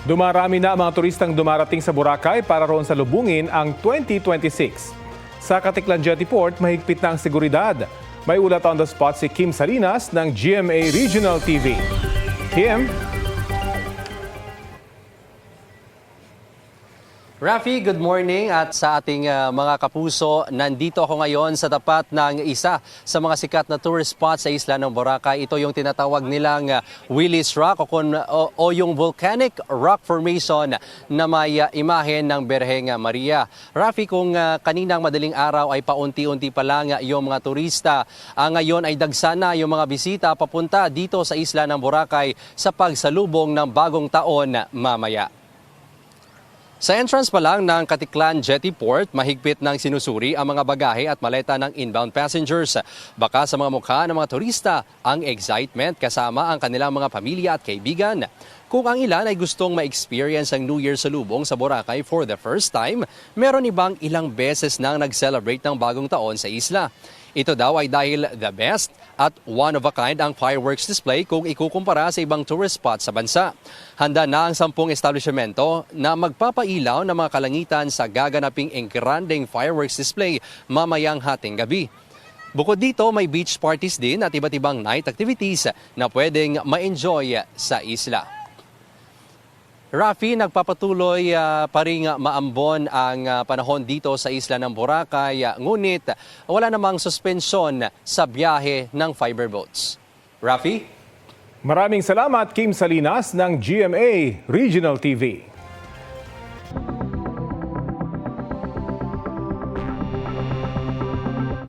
Dumarami na ang mga turistang dumarating sa Boracay para roon salubungin ang 2026. Sa Katiklan Jetty Port, mahigpit na ang seguridad. May ulat on the spot si Kim Salinas ng GMA Regional TV. Kim? Rafi, good morning at sa ating mga kapuso, nandito ako ngayon sa tapat ng isa sa mga sikat na tourist spot sa isla ng Boracay. Ito yung tinatawag nilang Willis Rock o yung volcanic rock formation na may imahe ng Birheng Maria. Rafi, kung kaninang madaling araw ay paunti-unti pa lang yung mga turista, ngayon ay dagsana yung mga bisita papunta dito sa isla ng Boracay sa pagsalubong ng bagong taon mamaya. Sa entrance pa lang ng Katiklan Jetty Port, mahigpit ng sinusuri ang mga bagahe at maleta ng inbound passengers. Baka sa mga mukha ng mga turista ang excitement kasama ang kanilang mga pamilya at kaibigan. Kung ang ilan ay gustong ma-experience ang New Year salubong sa Boracay for the first time, meron ibang ilang beses nang nag-celebrate ng bagong taon sa isla. Ito daw ay dahil the best at one-of-a-kind ang fireworks display kung ikukumpara sa ibang tourist spots sa bansa. Handa na ang 10 establishmento na magpapailaw ng mga kalangitan sa gaganaping engranding fireworks display mamayang hating gabi. Bukod dito, may beach parties din at iba't ibang night activities na pwedeng ma-enjoy sa isla. Rafi, nagpapatuloy pa rin maambon ang panahon dito sa isla ng Boracay, ngunit wala namang suspensyon sa biyahe ng fiber boats. Rafi? Maraming salamat, Kim Salinas ng GMA Regional TV.